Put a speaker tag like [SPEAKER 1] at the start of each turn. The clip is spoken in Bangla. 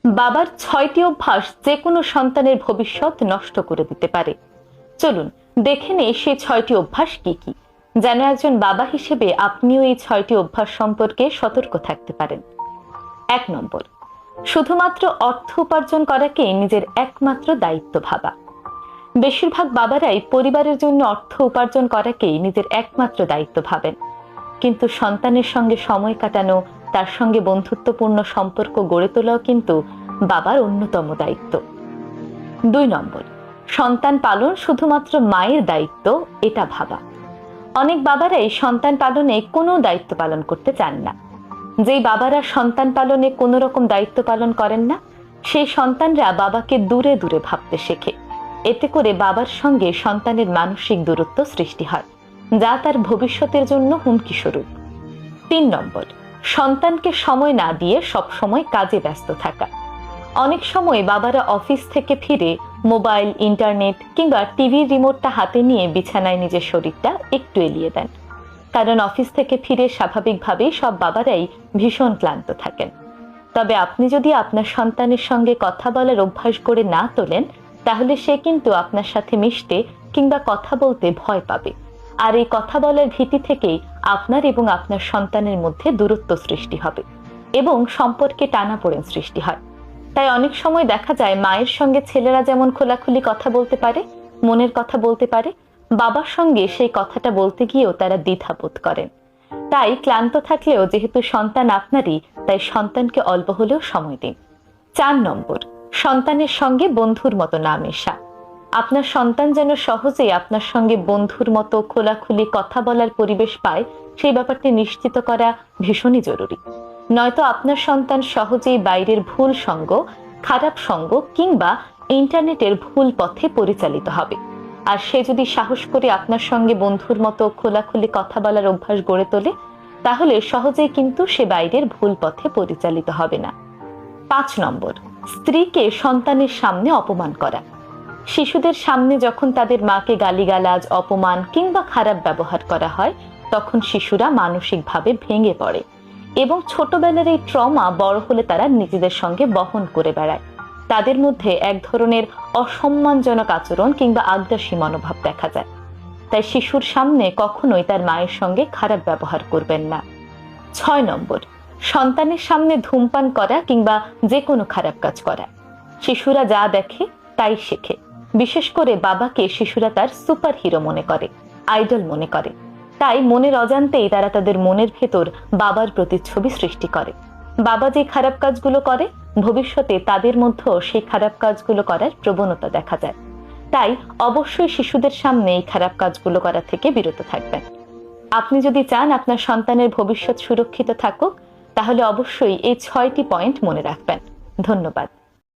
[SPEAKER 1] বাবার 6টি অভ্যাস যে কোনো সন্তানের ভবিষ্যৎ নষ্ট করে দিতে পারে। চলুন দেখে নেই সেই 6টি অভ্যাস কি কি, যেন একজন বাবা হিসেবে আপনিও এই 6টি অভ্যাস সম্পর্কে সতর্ক থাকতে পারেন। 1 নম্বর, শুধুমাত্র অর্থ উপার্জন করাকে নিজের একমাত্র দায়িত্ব ভাবা। বেশিরভাগ বাবারাই পরিবারের জন্য অর্থ উপার্জন করাকেই নিজের একমাত্র দায়িত্ব ভাবেন, কিন্তু সন্তানের সঙ্গে সময় কাটানো, তার সঙ্গে বন্ধুত্বপূর্ণ সম্পর্ক গড়ে তোলাও কিন্তু বাবার অন্যতম দায়িত্ব। 2 নম্বর, সন্তান পালন শুধুমাত্র মায়ের দায়িত্ব এটা ভাবা। অনেক বাবারাই সন্তান পালনে কোনো দায়িত্ব পালন করতে চান না। যেই বাবারা সন্তান পালনে কোনো রকম দায়িত্ব পালন করেন না, সেই সন্তানরা বাবাকে দূরে দূরে ভাবতে শেখে। এতে করে বাবার সঙ্গে সন্তানের মানসিক দূরত্ব সৃষ্টি হয়, যা তার ভবিষ্যতের জন্য হুমকি স্বরূপ। 3 নম্বর, সন্তানকে সময় না দিয়ে সবসময় কাজে ব্যস্ত থাকা। অনেক সময় বাবারা অফিস থেকে ফিরে মোবাইল, ইন্টারনেট কিংবা টিভির রিমোটটা হাতে নিয়ে বিছানায় নিজের শরীরটা একটু এলিয়ে দেন, কারণ অফিস থেকে ফিরে স্বাভাবিকভাবেই সব বাবারাই ভীষণ ক্লান্ত থাকেন। তবে আপনি যদি আপনার সন্তানের সঙ্গে কথা বলার অভ্যাস করে না তোলেন, তাহলে সে কিন্তু আপনার সাথে মিশতে কিংবা কথা বলতে ভয় পাবে, আর এই কথা বলার ভীতি থেকেই আপনার এবং আপনার সন্তানের মধ্যে দূরত্ব সৃষ্টি হবে এবং সম্পর্কে টানাপোড়েন সৃষ্টি হয়। তাই অনেক সময় দেখা যায় মায়ের সঙ্গে ছেলেরা যেমন খোলাখুলি কথা বলতে পারে, মনের কথা বলতে পারে, বাবার সঙ্গে সেই কথাটা বলতে গিয়েও তারা দ্বিধাবোধ করেন। তাই ক্লান্ত থাকলেও যেহেতু সন্তান আপনারই, তাই সন্তানকে অল্প হলেও সময় দিন। 4 নম্বর, সন্তানের সঙ্গে বন্ধুর মতো না মেশা। আপনার সন্তান যেন সহজেই আপনার সঙ্গে বন্ধুর মতো খোলাখুলি কথা বলার পরিবেশ পায়, সেই ব্যাপারটি নিশ্চিত করা ভীষণই জরুরি। নয়তো আপনার সন্তান সহজেই বাইরের ভুল সঙ্গ, খারাপ সঙ্গ কিংবা ইন্টারনেটের ভুল পথে পরিচালিত হবে। আর সে যদি সাহস করে আপনার সঙ্গে বন্ধুর মতো খোলাখুলি কথা বলার অভ্যাস গড়ে তোলে, তাহলে সহজেই কিন্তু সে বাইরের ভুল পথে পরিচালিত হবে না। 5 নম্বর, স্ত্রীকে সন্তানের সামনে অপমান করা। শিশুদের সামনে যখন তাদের মাকে গালিগালাজ, অপমান কিংবা খারাপ ব্যবহার করা হয়, তখন শিশুরা মানসিকভাবে ভেঙে পড়ে এবং ছোটবেলার এই ট্রমা বড় হলে তারা নিজেদের সঙ্গে বহন করে বেড়ায়। তাদের মধ্যে এক ধরনের অসম্মানজনক আচরণ কিংবা আগ্রাসী মনোভাব দেখা যায়। তাই শিশুর সামনে কখনোই তার মায়ের সঙ্গে খারাপ ব্যবহার করবেন না। 6 নম্বর, সন্তানের সামনে ধূমপান করা কিংবা যে কোনো খারাপ কাজ করা। শিশুরা যা দেখে তাই শেখে। বিশেষ করে বাবাকে শিশুরা তার সুপার হিরো মনে করে, আইডল মনে করে। তাই মনের অজান্তেই তারা তাদের মনের ভেতর বাবার প্রতিচ্ছবি সৃষ্টি করে। বাবা যে খারাপ কাজগুলো করে, ভবিষ্যতে তাদের মধ্যেও সেই খারাপ কাজগুলো করার প্রবণতা দেখা যায়। তাই অবশ্যই শিশুদের সামনে এই খারাপ কাজগুলো করা থেকে বিরত থাকবেন। আপনি যদি চান আপনার সন্তানের ভবিষ্যৎ সুরক্ষিত থাকুক, তাহলে অবশ্যই এই 6টি পয়েন্ট মনে রাখবেন। ধন্যবাদ।